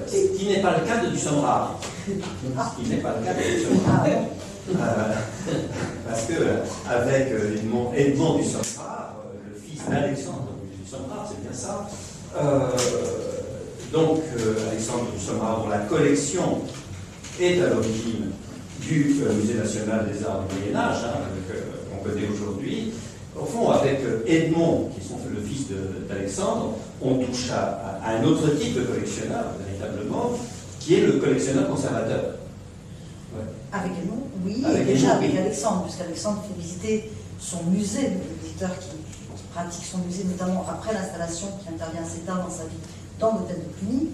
Ce qui n'est pas le cas de Dussomrard. Ce qui n'est pas le cas de Dussomrard. Parce que avec Edmond Dussomrard, le fils d'Alexandre Dussomrard, c'est bien ça. Donc Alexandre Dussomrard, dont la collection est à l'origine du Musée national des arts du Moyen-Âge, qu'on connaît aujourd'hui. Au fond, avec Edmond, qui est le fils d'Alexandre, on touche à un autre type de collectionneur, véritablement, qui est le collectionneur conservateur. Ouais. Avec Edmond, oui, avec et déjà Edmond, avec oui. Alexandre, puisqu'Alexandre fait visiter son musée, le visiteur qui pratique son musée, notamment après l'installation, qui intervient assez tard dans sa vie, dans l'hôtel de Cluny.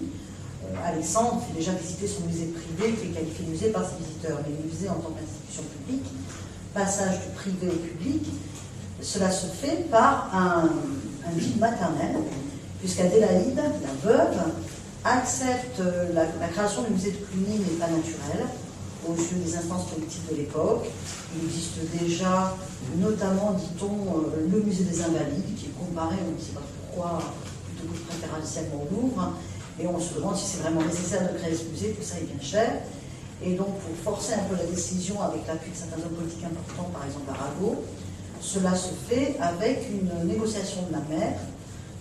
Alexandre fait déjà visiter son musée privé, qui est qualifié musée par ses visiteurs, mais le musée en tant qu'institution publique, passage du privé au public, cela se fait par un guide maternel, puisqu'Adélaïde, la veuve, accepte la création du musée de Cluny n'est pas naturelle, aux yeux des instances politiques de l'époque. Il existe déjà, notamment, dit-on, le musée des Invalides, qui est comparé, on ne sait pas pourquoi, plutôt que préférentiellement au Louvre, et on se demande si c'est vraiment nécessaire de créer ce musée, tout ça est bien cher. Et donc, pour forcer un peu la décision avec l'appui de certains hommes politiques importants, par exemple Arago, cela se fait avec une négociation de la mère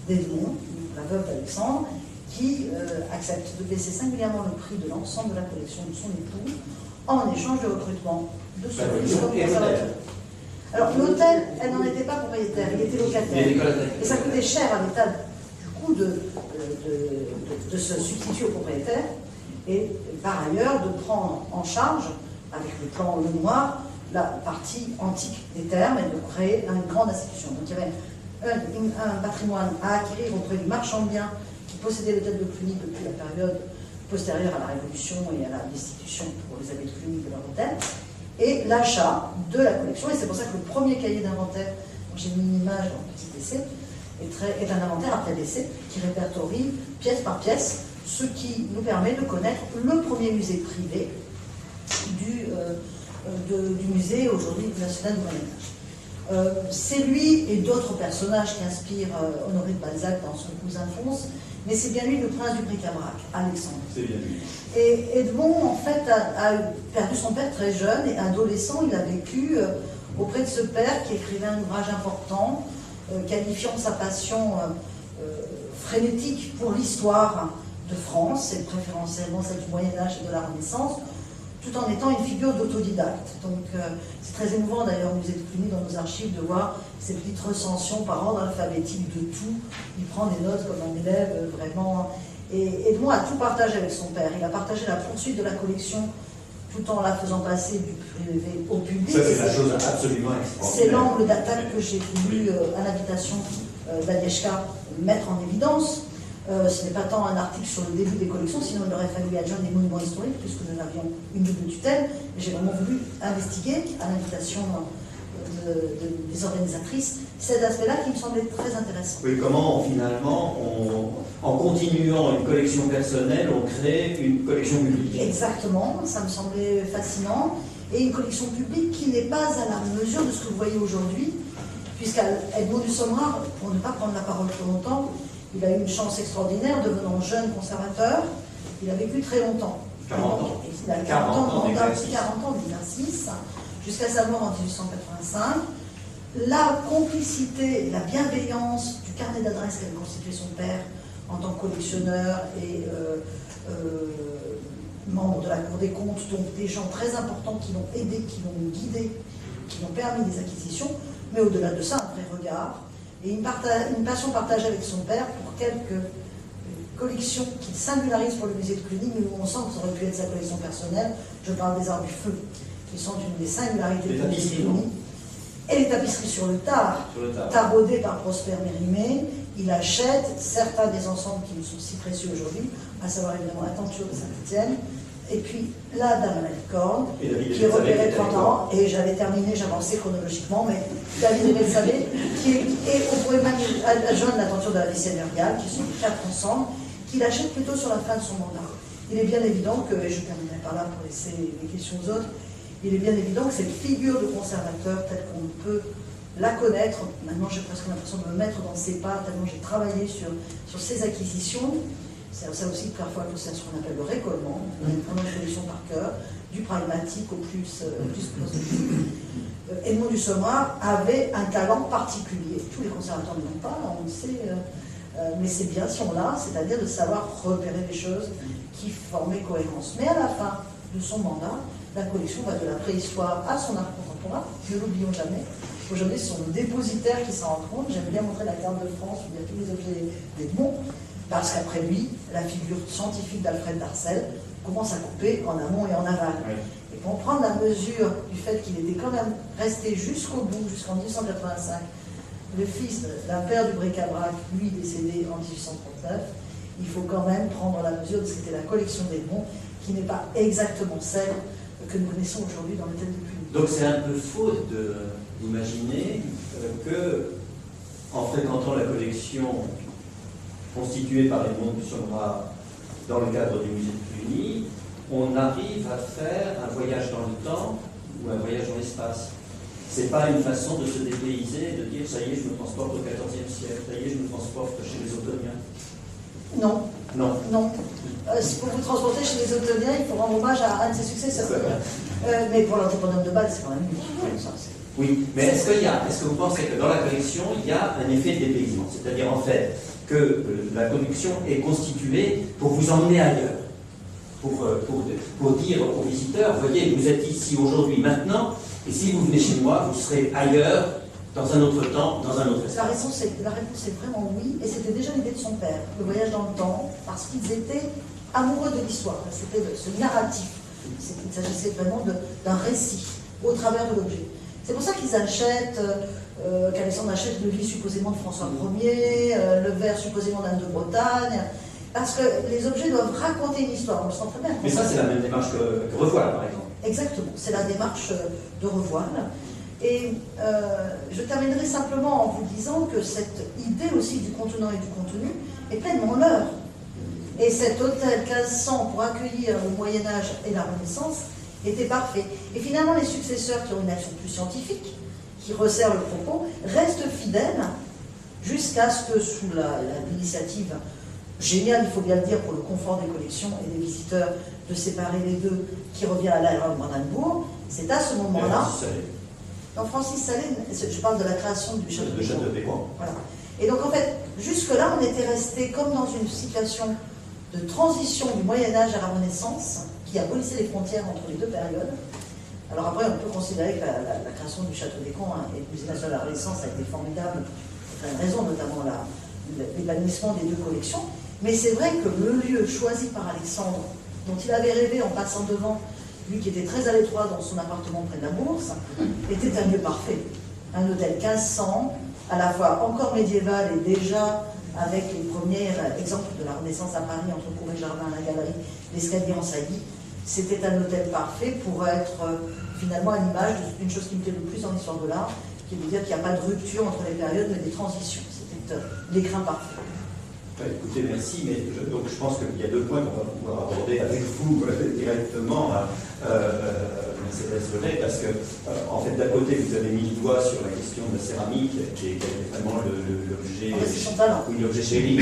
d'Edmond, la veuve d'Alexandre, qui accepte de baisser singulièrement le prix de l'ensemble de la collection de son époux en échange de recrutement de son fils comme conservateur. Alors l'hôtel, elle n'en était pas propriétaire, il était locataire. Et ça coûtait cher à l'État du coup de se substituer au propriétaire et par ailleurs de prendre en charge, avec le plan Le Noir, la partie antique des termes et de créer une grande institution. Donc il y avait un patrimoine à acquérir auprès du marchand de biens qui possédait l'hôtel de Cluny depuis la période postérieure à la Révolution et à la destitution pour les abbés de Cluny de leur hôtel, et l'achat de la collection. Et c'est pour ça que le premier cahier d'inventaire, j'ai mis une image dans le petit essai, est un inventaire après décès qui répertorie pièce par pièce, ce qui nous permet de connaître le premier musée privé du musée aujourd'hui national du Moyen-Âge. C'est lui et d'autres personnages qui inspirent Honoré de Balzac dans son cousin Fons, mais c'est bien lui le prince du bric-à-brac, Alexandre. C'est bien lui. Et Edmond, en fait, a perdu son père très jeune, et adolescent, il a vécu auprès de ce père qui écrivait un ouvrage important, qualifiant sa passion frénétique pour l'histoire de France, et préférentiellement celle du Moyen-Âge et de la Renaissance, tout en étant une figure d'autodidacte. Donc c'est très émouvant d'ailleurs au musée de Cluny, dans nos archives, de voir ces petites recensions par ordre alphabétique de tout. Il prend des notes comme un élève, vraiment. Et Edmond a tout partagé avec son père. Il a partagé la poursuite de la collection tout en la faisant passer du privé au public. Ça, c'est la chose absolument extraordinaire. C'est l'angle d'attaque que j'ai voulu, à l'invitation d'Agnieszka, mettre en évidence. Ce n'est pas tant un article sur le début des collections, sinon il aurait fallu adjoindre des monuments historiques, puisque nous avions une double tutelle. Mais j'ai vraiment voulu investiguer, à l'invitation des organisatrices, cet aspect-là qui me semblait très intéressant. Oui, comment finalement, en continuant une collection personnelle, on crée une collection publique. Exactement, ça me semblait fascinant. Et une collection publique qui n'est pas à la mesure de ce que vous voyez aujourd'hui, puisqu'Edmond Dussomrard, pour ne pas prendre la parole trop longtemps, il a eu une chance extraordinaire, devenant jeune conservateur. Il a vécu très longtemps. 40 ans. Il a 40 ans d'exercice, jusqu'à sa mort en 1885. La complicité, la bienveillance du carnet d'adresses qu'avait constitué son père en tant que collectionneur et membre de la Cour des comptes, donc des gens très importants qui l'ont aidé, qui l'ont guidé, qui l'ont permis des acquisitions, mais au-delà de ça, un vrai regard. Et une passion partagée avec son père pour quelques collections qu'il singularise pour le musée de Cluny, mais où on sent que ça aurait pu être sa collection personnelle. Je parle des arts du feu, qui sont une des singularités du musée de Cluny. Et les tapisseries sur le tard, taraudées par Prosper Mérimée. Il achète certains des ensembles qui nous sont si précieux aujourd'hui, à savoir évidemment la tenture de Saint-Étienne, et puis la Dame à la licorne, qui est repérée 30 ans, et j'avais terminé, j'avançais chronologiquement, mais David et Belsabé, et on pourrait même adjoindre la tenture de la vie seigneuriale, qui sont 4 ensemble, qu'il achète plutôt sur la fin de son mandat. Il est bien évident que, et je terminerai par là pour laisser les questions aux autres, il est bien évident que cette figure de conservateur, telle qu'on peut la connaître, maintenant j'ai presque l'impression de me mettre dans ses pas, tellement j'ai travaillé sur ses acquisitions, C'est ça aussi que parfois que c'est ce qu'on appelle le récollement, vraiment une collection par cœur, du pragmatique au plus positif. Edmond du Sommerard avait un talent particulier. Tous les conservateurs ne l'ont pas, on le sait, mais c'est bien si on l'a, c'est-à-dire de savoir repérer les choses qui formaient cohérence. Mais à la fin de son mandat, la collection va de la préhistoire à son art contemporain, ne l'oublions jamais. Aujourd'hui, ce sont nos dépositaires qui s'en rendent compte. J'aime bien montrer la carte de France où il y a tous les objets d'Edmond, parce qu'après lui, la figure scientifique d'Alfred Darcel commence à couper en amont et en aval. Oui. Et pour prendre la mesure du fait qu'il était quand même resté jusqu'au bout, jusqu'en 1885, le fils d'un père du bric-à-brac, lui décédé en 1839, il faut quand même prendre la mesure de ce qu'était la collection d'Edmond, qui n'est pas exactement celle que nous connaissons aujourd'hui dans le thème du public. Donc c'est un peu faux d'imaginer que, en fréquentant la collection constituée par Edmond du Sommerard dans le cadre du musée de Cluny, on arrive à faire un voyage dans le temps ou un voyage dans l'espace. C'est pas une façon de se dépayser, de dire ça y est, je me transporte au XIVe siècle, ça y est, je me transporte chez les Ottoniens. Non. Non. Non. Pour vous transporter chez les Ottoniens, il faut rendre hommage à un de ses successeurs. Mais pour l'anthroponyme de base, c'est quand même lui. Oui, mais est-ce que vous pensez que dans la collection, il y a un effet de dépaysement? C'est-à-dire en fait que la collection est constituée pour vous emmener ailleurs, pour dire aux visiteurs, voyez, vous êtes ici aujourd'hui, maintenant, et si vous venez chez moi, vous serez ailleurs, dans un autre temps, dans un autre espace. La réponse est vraiment oui, et c'était déjà l'idée de son père, le voyage dans le temps, parce qu'ils étaient amoureux de l'histoire, c'était ce narratif, il s'agissait vraiment d'un récit, au travers de l'objet. C'est pour ça qu'ils achètent, qu'Alexandre achète le lit supposément de François Ier, le verre supposément d'Anne de Bretagne, parce que les objets doivent raconter une histoire, on le sent très bien. Mais ça, c'est la même démarche que Revoil, par exemple. Exactement, c'est la démarche de Revoil. Et je terminerai simplement en vous disant que cette idée aussi du contenant et du contenu est pleinement leur. Et cet hôtel 1500 pour accueillir le Moyen-Âge et la Renaissance était parfait. Et finalement, les successeurs qui ont une action plus scientifique, qui resserrent le propos, restent fidèles jusqu'à ce que, sous l'initiative géniale, il faut bien le dire, pour le confort des collections et des visiteurs, de séparer les deux, qui revient à l'ère de Brandebourg, c'est à ce moment-là... Donc Francis Salé, je parle de la création du château de Pécoin. Voilà. Et donc en fait, jusque-là, on était resté comme dans une situation de transition du Moyen-Âge à la Renaissance, qui abolissait les frontières entre les deux périodes. Alors après, on peut considérer que la création du château d'Écouen et du musée national de la Renaissance a été formidable, pour plein de raisons, notamment l'épanouissement des deux collections. Mais c'est vrai que le lieu choisi par Alexandre, dont il avait rêvé en passant devant, lui qui était très à l'étroit dans son appartement près de la Bourse, était un lieu parfait. Un hôtel 1500, à la fois encore médiéval et déjà avec les premiers exemples de la Renaissance à Paris, entre cour et jardin, la galerie, l'escalier en saillie. C'était un hôtel parfait pour être finalement à l'image d'une chose qui me plaît le plus dans l'histoire de l'art, qui veut dire qu'il n'y a pas de rupture entre les périodes, mais des transitions. C'était l'écrin parfait. Écoutez, merci, mais donc je pense qu'il y a deux points qu'on va pouvoir aborder avec vous directement, Mercedes Velay, parce que, en fait, d'un côté, vous avez mis le doigt sur la question de la céramque, qui est vraiment l'objet chéri